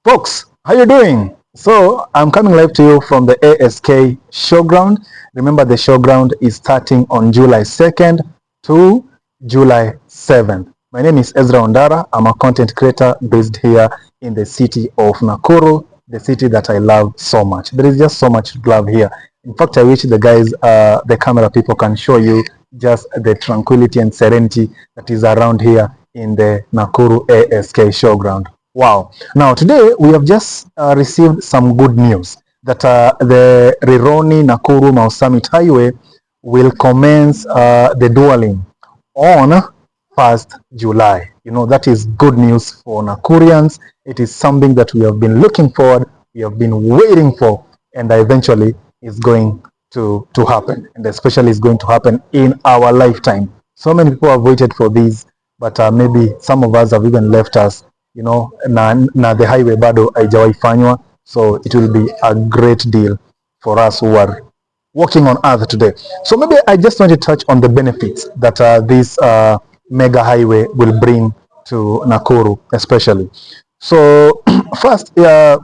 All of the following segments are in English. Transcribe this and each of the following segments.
Folks, how you doing? So I'm coming live to you from the ASK showground. Remember, the showground is starting on July 2nd to July 7th. My name is Ezra Ondara. I'm a content creator based here in the city of Nakuru, the city that I love so much. There is just so much love here. In fact, I wish the guys, the camera people can show you just the tranquility and serenity that is around here in the Nakuru ASK showground. Wow. Now, today we have just received some good news that the Rironi-Nakuru-Mau Summit Highway will commence the dualing on 1st July. You know, that is good news for Nakurians. It is something that we have been looking forward, we have been waiting for, and eventually is going to happen. And especially is going to happen in our lifetime. So many people have waited for this, but maybe some of us have even left us, you know, na the highway bado haijawahi fanywa, so it will be a great deal for us who are walking on earth today. So maybe I just want to touch on the benefits that this mega highway will bring to Nakuru especially. So first, there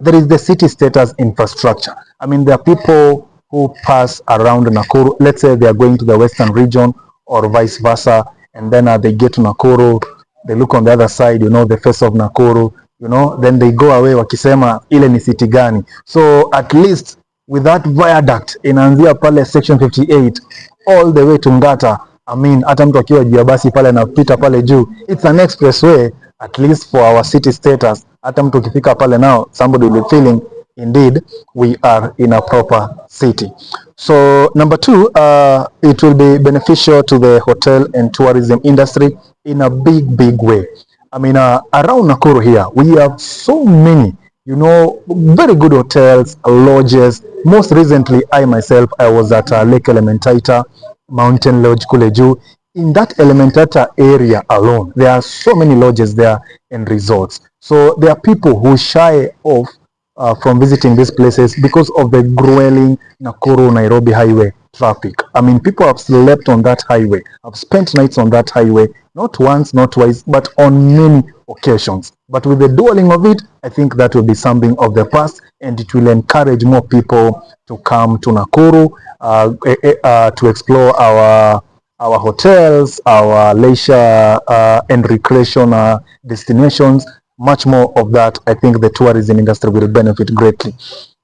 is the city status infrastructure. I mean, there are people who pass around Nakuru. Let's say they are going to the western region or vice versa, and then they get to Nakuru, they look on the other side, you know, the face of Nakuru, you know, then they go away wakisema ile ni city gani. So at least with that viaduct inaanzia pale section 58 all the way to Ngata. I mean, hata mtu akiwa juu ya basi pale anapita pale juu, it's an expressway. At least for our city status, hata mtu ukifika pale now, somebody will be feeling indeed we are in a proper city. So number two, it will be beneficial to the hotel and tourism industry in a big way. I mean, around Nakuru here, we have so many, you know, very good hotels, lodges. Most recently, I myself, I was at Lake Elementaita Mountain Lodge kule juu. In that Elementaita area alone, there are so many lodges there and resorts. So there are people who shy off from visiting these places because of the grueling Nakuru-Nairobi highway traffic. I mean, people have slept on that highway, have spent nights on that highway, not once, not twice, but on many occasions. But with the dualing of it, I think that will be something of the past, and it will encourage more people to come to Nakuru to explore our hotels, our leisure and recreation destinations. Much more of that, I think the tourism industry will benefit greatly.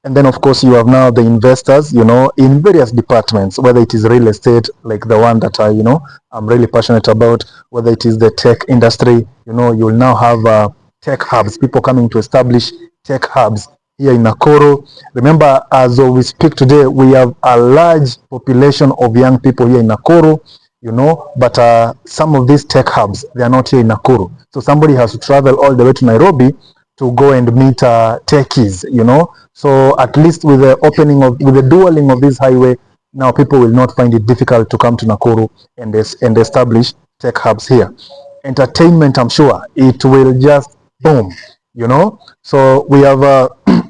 And then, of course, you have now the investors, you know, in various departments, whether it is real estate, like the one that you know, I'm really passionate about, whether it is the tech industry, you know, you'll now have tech hubs, people coming to establish tech hubs here in Nakuru. Remember, as we speak today, we have a large population of young people here in Nakuru, you know, but some of these tech hubs, they are not here in Nakuru. So somebody has to travel all the way to Nairobi to go and meet techies, you know. So at least with the opening of, with the dualing of this highway, now people will not find it difficult to come to Nakuru and establish tech hubs here. Entertainment, I'm sure, it will just boom, you know. So we have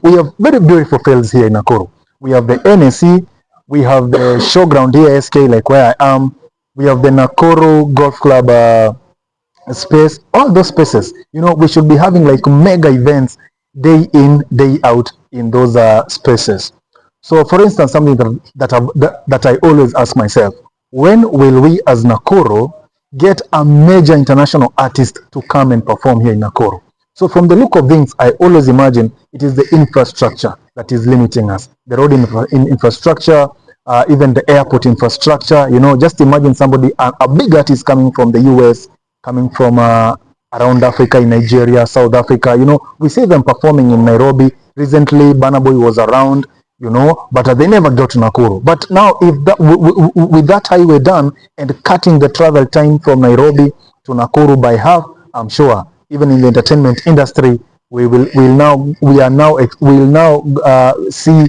we have very beautiful fields here in Nakuru. We have the NSC, we have the showground here, SK, like where I am. We have the Nakuru Golf Club space, all those spaces. You know, we should be having like mega events day in, day out in those spaces. So for instance, something that I always ask myself, when will we as Nakuru get a major international artist to come and perform here in Nakuru? So from the look of things, I always imagine it is the infrastructure that is limiting us. The road infrastructure, even the airport infrastructure. You know, just imagine somebody, a big artist coming from the US, coming from around Africa, in Nigeria, South Africa. You know, we see them performing in Nairobi. Recently, Burna Boy was around, you know, but they never got to Nakuru. But now, if that, with that highway done and cutting the travel time from Nairobi to Nakuru by half, I'm sure even in the entertainment industry, we will now see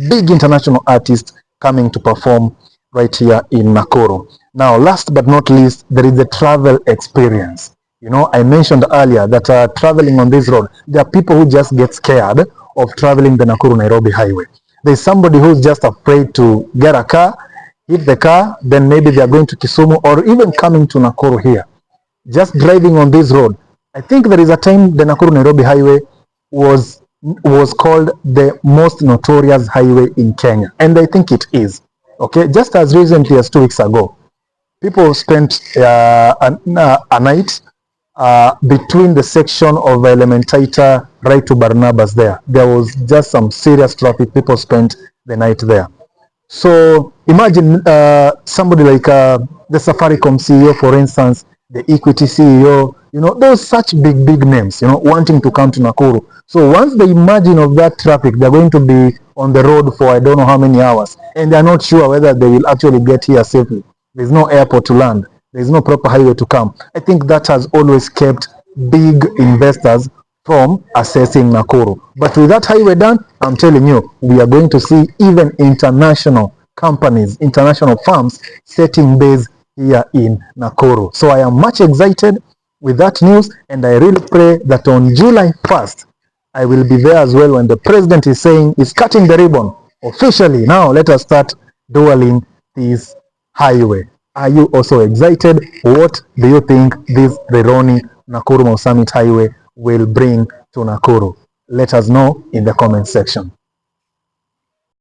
big international artists coming to perform right here in Nakuru. Now, last but not least, there is the travel experience. You know, I mentioned earlier that traveling on this road, there are people who just get scared of traveling the Nakuru-Nairobi highway. There's somebody who's just afraid to get a car, hit the car, then maybe they are going to Kisumu or even coming to Nakuru here. Just driving on this road. I think there is a time the Nakuru-Nairobi highway, was called the most notorious highway in Kenya, and I think it is. Okay, just as recently as 2 weeks ago, people spent a night between the section of Elementaita right to Barnabas there. There was just some serious traffic. People spent the night there. So imagine somebody like the Safaricom CEO, for instance, the Equity CEO, those such big names, wanting to come to Nakuru. So once they imagine of that traffic, they're going to be on the road for I don't know how many hours, and they're not sure whether they will actually get here safely. There's no airport to land. There's no proper highway to come. I think that has always kept big investors from assessing Nakuru. But with that highway done, I'm telling you, we are going to see even international companies, international firms setting base here in Nakuru. So I am much excited with that news, and I really pray that on July 1st, I will be there as well when the president is saying he's cutting the ribbon officially. Now let us start dueling this highway. Are you also excited? What do you think this Rironi-Nakuru-Mau Summit Highway will bring to Nakuru? Let us know in the comment section.